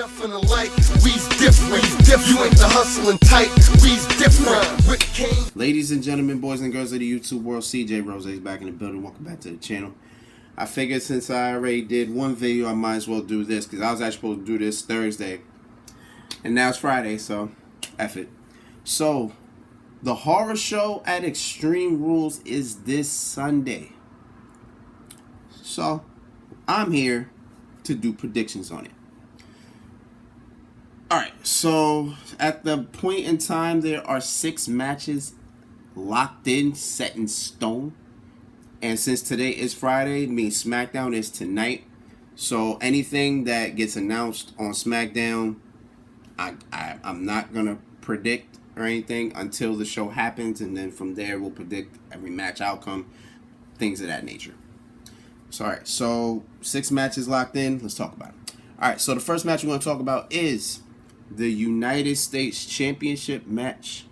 nothing alike. We's different. You ain't the hustling type. We's different. Ladies and gentlemen, boys and girls of the YouTube world, CJ Rozay is back in the building. Welcome back to the channel. I figured since I already did one video, I might as well do this because I was actually supposed to do this Thursday, and now it's Friday, so F it. So, the horror show at Extreme Rules is this Sunday. So, I'm here to do predictions on it. Alright, so at the point in time, there are 6 matches locked in, set in stone. And since today is Friday, means SmackDown is tonight. So anything that gets announced on SmackDown, I'm not going to predict or anything until the show happens. And then from there, we'll predict every match outcome, things of that nature. So, alright, so 6 matches locked in. Let's talk about it. Alright, so the first match we're going to talk about is the United States Championship match,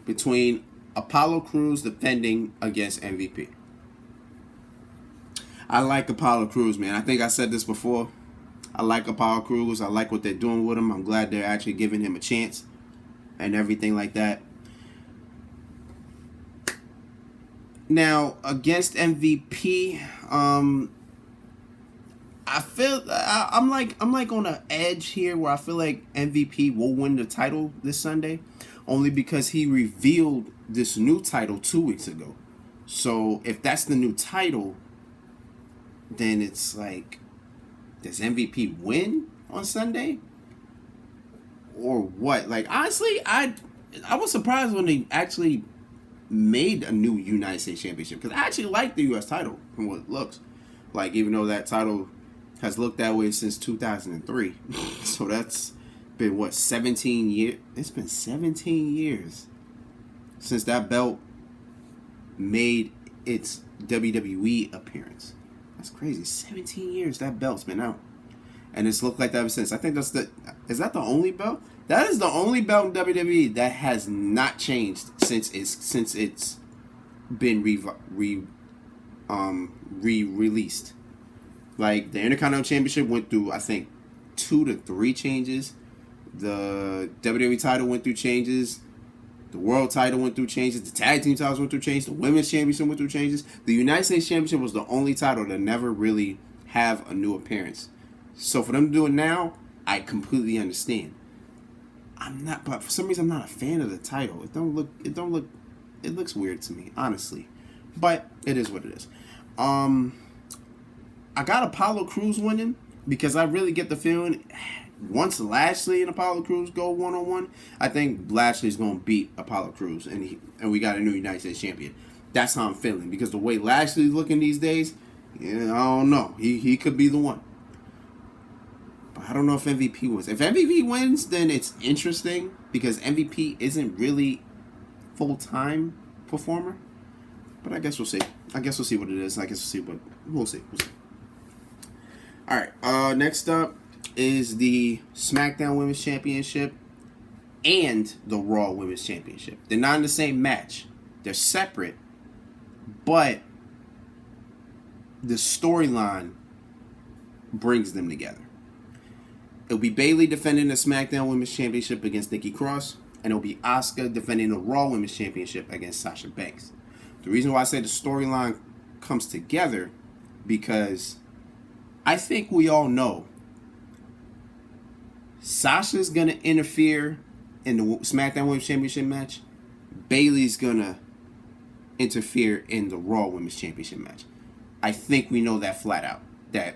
between Apollo Crews defending against MVP. I like Apollo Crews, man. I think I said this before. I like Apollo Crews. I like what they're doing with him. I'm glad they're actually giving him a chance and everything like that. Now, against MVP, I feel I'm like on an edge here where I feel like MVP will win the title this Sunday, only because he revealed this new title 2 weeks ago. So if that's the new title, then it's like, does MVP win on Sunday or what? Like, honestly, I was surprised when they actually made a new United States Championship, because I actually like the U.S. title from what it looks like, even though that title has looked that way since 2003. So that's been, what, 17 years? It's been 17 years since that belt made its WWE appearance. That's crazy. 17 years that belt's been out. And it's looked like that ever since. I think that's is that the only belt? That is the only belt in WWE that has not changed since it's been re-released. Like, the Intercontinental Championship went through, I think, 2 to 3 changes. The WWE title went through changes. The World title went through changes. The Tag Team titles went through changes. The Women's Championship went through changes. The United States Championship was the only title to never really have a new appearance. So for them to do it now, I completely understand. But for some reason, I'm not a fan of the title. It looks weird to me, honestly. But it is what it is. I got Apollo Crews winning because I really get the feeling once Lashley and Apollo Crews go one-on-one, I think Lashley's going to beat Apollo Crews, and we got a new United States champion. That's how I'm feeling, because the way Lashley's looking these days, yeah, I don't know. He could be the one. But I don't know if MVP wins. If MVP wins, then it's interesting, because MVP isn't really full-time performer. But I guess we'll see. I guess we'll see what it is. I guess we'll see. Alright, next up is the SmackDown Women's Championship and the Raw Women's Championship. They're not in the same match. They're separate, but the storyline brings them together. It'll be Bayley defending the SmackDown Women's Championship against Nikki Cross, and it'll be Asuka defending the Raw Women's Championship against Sasha Banks. The reason why I say the storyline comes together, because I think we all know Sasha's going to interfere in the SmackDown Women's Championship match. Bayley's going to interfere in the Raw Women's Championship match. I think we know that flat out, that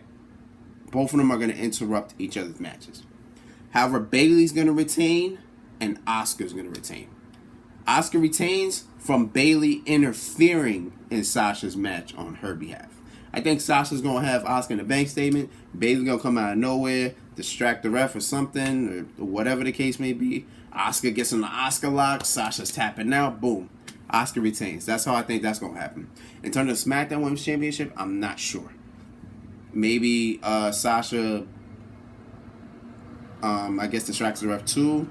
both of them are going to interrupt each other's matches. However, Bayley's going to retain and Asuka's going to retain. Asuka retains from Bayley interfering in Sasha's match on her behalf. I think Sasha's going to have Asuka in the bank statement. Bayley's going to come out of nowhere, distract the ref or something, or whatever the case may be. Asuka gets in the Asuka lock. Sasha's tapping out. Boom. Asuka retains. That's how I think that's going to happen. In terms of SmackDown Women's Championship, I'm not sure. Maybe Sasha, I guess, distracts the ref too.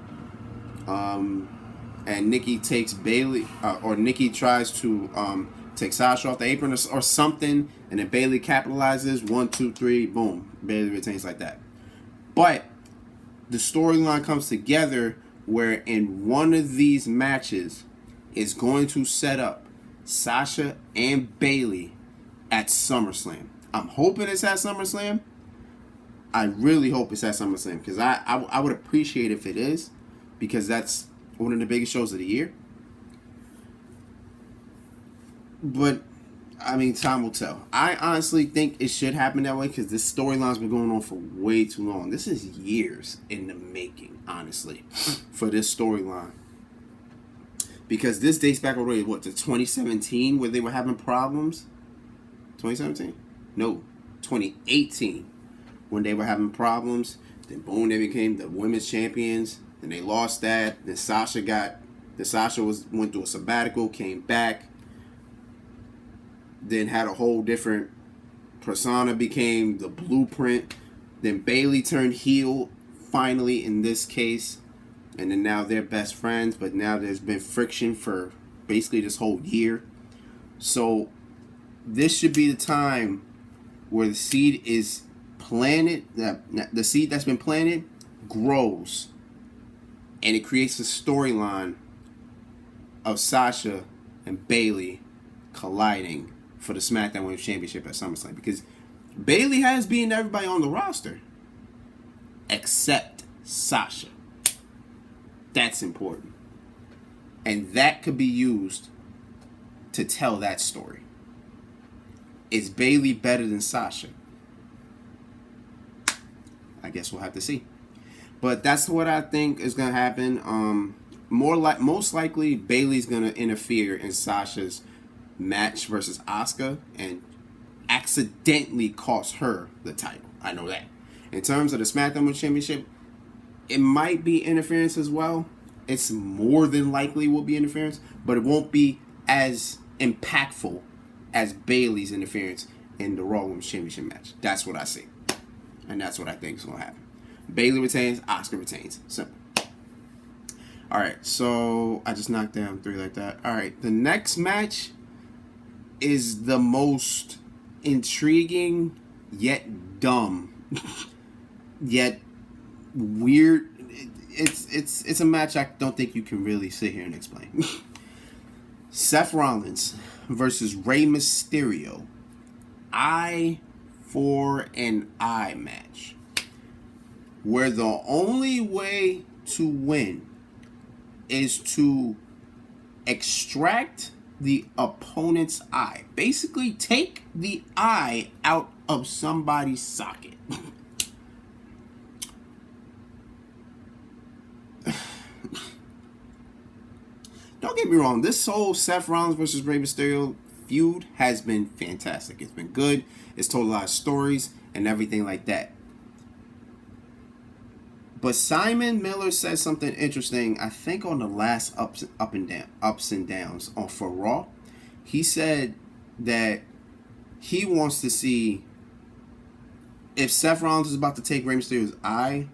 And Nikki takes Bayley, or Nikki tries to take Sasha off the apron or something, and then Bayley capitalizes. 1, 2, 3, boom. Bayley retains like that. But the storyline comes together where in one of these matches is going to set up Sasha and Bayley at SummerSlam. I'm hoping it's at SummerSlam. I really hope it's at SummerSlam because I would appreciate if it is, because that's one of the biggest shows of the year. But I mean, time will tell. I honestly think it should happen that way because this storyline's been going on for way too long. This is years in the making, honestly, for this storyline. Because this dates back already, to 2017, where they were having problems? 2017? No, 2018, when they were having problems. Then boom, they became the women's champions. Then they lost that. Then Sasha went through a sabbatical, came back. Then had a whole different persona, became the Blueprint. Then Bayley turned heel, finally, in this case. And then now they're best friends, but now there's been friction for basically this whole year. So this should be the time where the seed is planted, the seed that's been planted grows. And it creates a storyline of Sasha and Bayley colliding for the SmackDown Women's Championship at SummerSlam. Because Bayley has beaten everybody on the roster except Sasha. That's important. And that could be used to tell that story. Is Bayley better than Sasha? I guess we'll have to see. But that's what I think is going to happen. Most likely, Bayley's going to interfere in Sasha's match versus Asuka and accidentally cost her the title. I know that. In terms of the SmackDown Women's Championship, it might be interference as well. It's more than likely will be interference, but it won't be as impactful as Bayley's interference in the Raw Women's Championship match. That's what I see. And that's what I think is going to happen. Bayley retains, Asuka retains. Simple. Alright, so I just knocked down 3 like that. Alright, the next match is the most intriguing, yet dumb, yet weird. It's a match I don't think you can really sit here and explain. Seth Rollins versus Rey Mysterio. Eye for an eye match. Where the only way to win is to extract the opponent's eye. Basically, take the eye out of somebody's socket. Don't get me wrong, this whole Seth Rollins versus Rey Mysterio feud has been fantastic. It's been good. It's told a lot of stories and everything like that. But Simon Miller said something interesting, I think on the last ups and downs for Raw. He said that he wants to see if Seth Rollins is about to take Rey Mysterio's eye,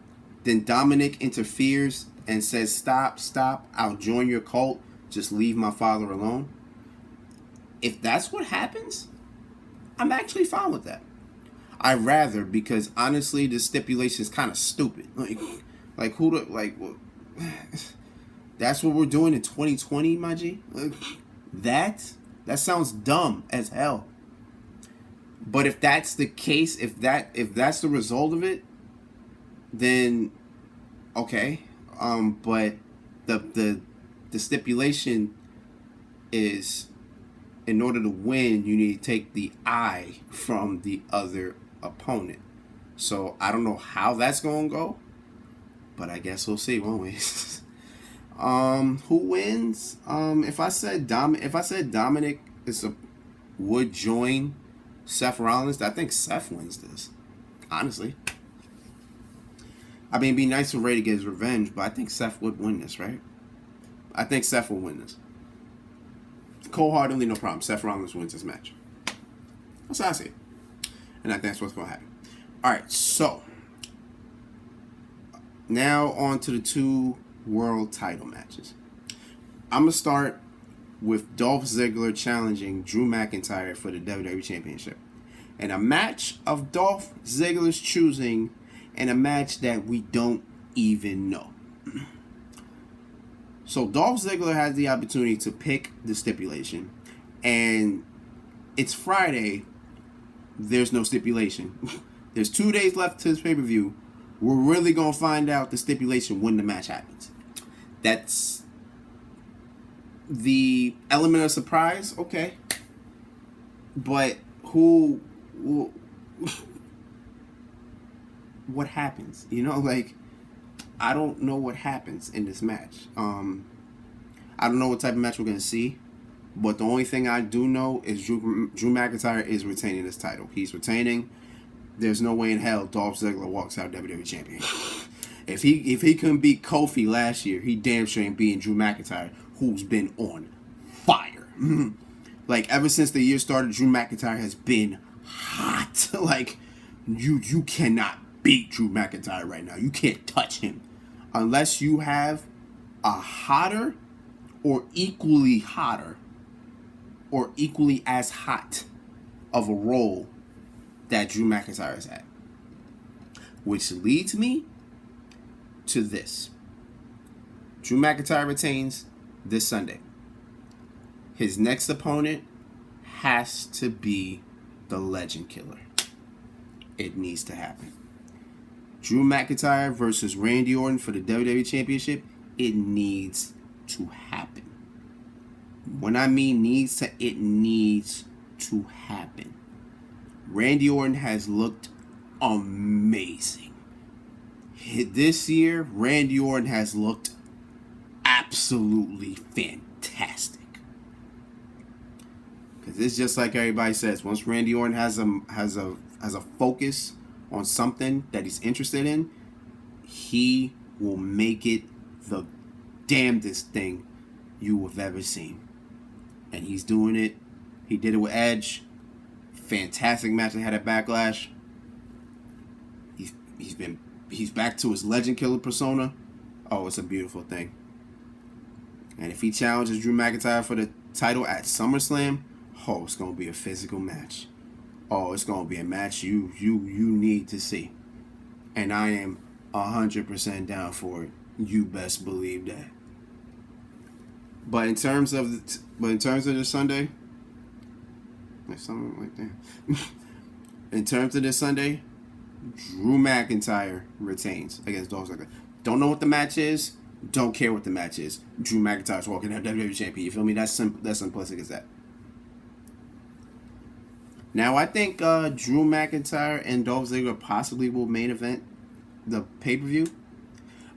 then Dominic interferes and says, stop, I'll join your cult, just leave my father alone. If that's what happens, I'm actually fine with that. I'd rather, because honestly, the stipulation is kind of stupid. Like that's what we're doing in 2020, my G? That sounds dumb as hell. But if that's the case, if that's the result of it, then okay. But the stipulation is, in order to win, you need to take the eye from the other opponent. So I don't know how that's gonna go, but I guess we'll see, won't we? Who wins? If I said Dominic would join Seth Rollins, I think Seth wins this. Honestly, I mean, it'd be nice for Ray to get his revenge, but I think Seth would win this, right? I think Seth will win this. Cold-heartedly, no problem. Seth Rollins wins this match. That's how I see it. And I think that's what's going to happen. Alright, so now on to the 2 world title matches. I'm going to start with Dolph Ziggler challenging Drew McIntyre for the WWE Championship. In a match of Dolph Ziggler's choosing, in a match that we don't even know. So Dolph Ziggler has the opportunity to pick the stipulation, and it's Friday. There's no stipulation. There's 2 days left to this pay-per-view. We're really going to find out the stipulation when the match happens. That's the element of surprise, okay. But what happens? You know, like, I don't know what happens in this match. I don't know what type of match we're going to see. But the only thing I do know is Drew McIntyre is retaining this title. He's retaining. There's no way in hell Dolph Ziggler walks out WWE champion. If he couldn't beat Kofi last year, he damn sure ain't beating Drew McIntyre, who's been on fire. Like, ever since the year started, Drew McIntyre has been hot. Like, you cannot beat Drew McIntyre right now. You can't touch him unless you have a hotter or equally hotter or equally as hot of a role that Drew McIntyre has had. Which leads me to this. Drew McIntyre retains this Sunday. His next opponent has to be the Legend Killer. It needs to happen. Drew McIntyre versus Randy Orton for the WWE Championship. It needs to happen. When I mean needs to, it needs to happen. Randy Orton has looked amazing. This year, Randy Orton has looked absolutely fantastic. Because it's just like everybody says. Once Randy Orton has a focus on something that he's interested in, he will make it the damnedest thing you have ever seen. And he's doing it. He did it with Edge. Fantastic match that had a Backlash. He's back to his Legend Killer persona. Oh, it's a beautiful thing. And if he challenges Drew McIntyre for the title at SummerSlam, oh, it's gonna be a physical match. Oh, it's gonna be a match you need to see. And I am 100% down for it. You best believe that. But in terms of this Sunday, there's something like that. In terms of this Sunday, Drew McIntyre retains against Dolph Ziggler. Don't know what the match is. Don't care what the match is. Drew McIntyre's walking out WWE champion. You feel me? That's simplistic as that. Now I think Drew McIntyre and Dolph Ziggler possibly will main event the pay-per-view.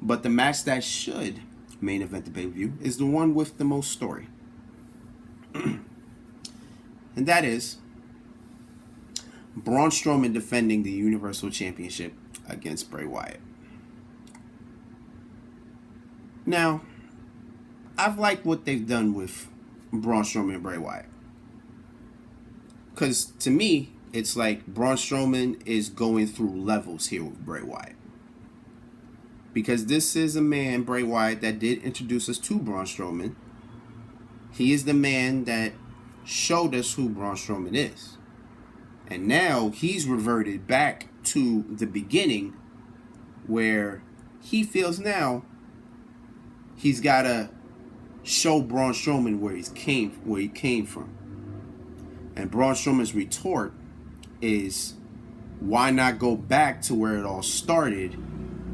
But the match that should main event the pay-per-view is the one with the most story. And that is Braun Strowman defending the Universal Championship against Bray Wyatt. Now, I've liked what they've done with Braun Strowman and Bray Wyatt. Because to me, it's like Braun Strowman is going through levels here with Bray Wyatt. Because this is a man, Bray Wyatt, that did introduce us to Braun Strowman. He is the man that showed us who Braun Strowman is. And now he's reverted back to the beginning where he feels now he's got to show Braun Strowman where he came from. And Braun Strowman's retort is, why not go back to where it all started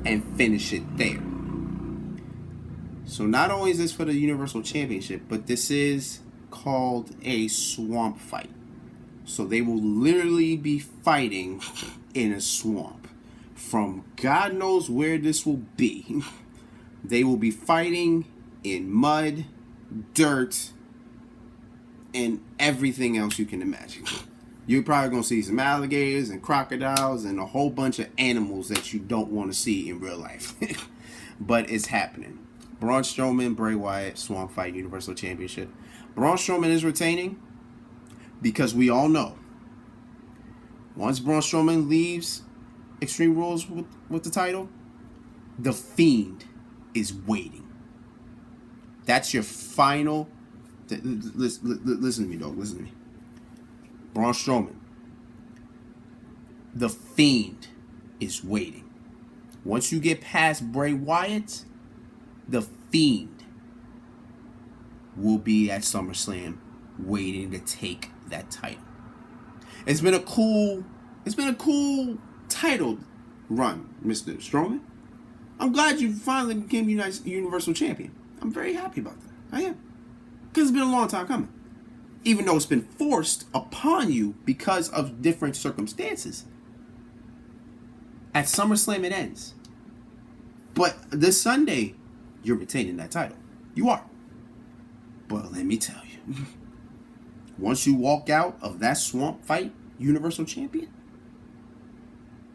and finish it there? So not only is this for the Universal Championship, but this is called a swamp fight. So they will literally be fighting in a swamp. From God knows where this will be. They will be fighting in mud, dirt, and everything else you can imagine. You're probably going to see some alligators and crocodiles and a whole bunch of animals that you don't want to see in real life. But it's happening. Braun Strowman, Bray Wyatt, Swamp Fight, Universal Championship. Braun Strowman is retaining because we all know once Braun Strowman leaves Extreme Rules with the title, The Fiend is waiting. That's your final... Listen to me, dog. Listen to me. Braun Strowman. The Fiend is waiting. Once you get past Bray Wyatt, The Fiend will be at SummerSlam waiting to take that title. It's been a cool title run, Mr. Strowman. I'm glad you finally became Universal Champion. I'm very happy about that. I am. Because it's been a long time coming. Even though it's been forced upon you because of different circumstances. At SummerSlam it ends. But this Sunday, you're retaining that title. You are. But let me tell you. Once you walk out of that swamp fight, Universal Champion,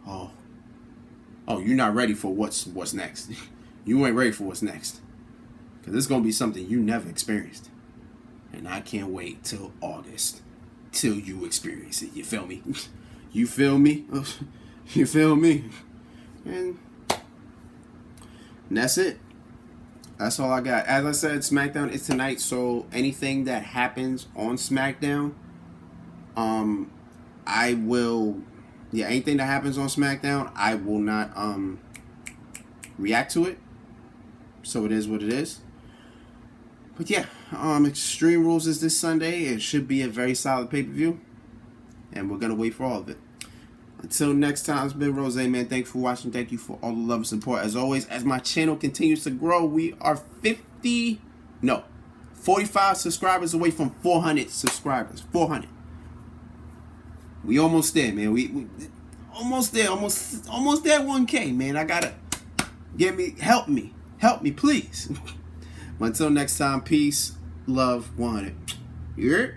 oh, you're not ready for what's next. You ain't ready for what's next. Because it's going to be something you never experienced. And I can't wait till August till you experience it. You feel me? You feel me? You feel me? And that's it. That's all I got. As I said, SmackDown is tonight, so anything that happens on SmackDown, anything that happens on SmackDown, I will not react to it. So it is what it is. But yeah, Extreme Rules is this Sunday. It should be a very solid pay-per-view. And we're going to wait for all of it. Until next time, it's been Rose, man. Thanks for watching. Thank you for all the love and support. As always, as my channel continues to grow, we are 45 subscribers away from 400 subscribers. 400. We almost there, man. We almost there. Almost there 1K, man. I gotta help me, please. Until next time, peace, love, 100. You heard?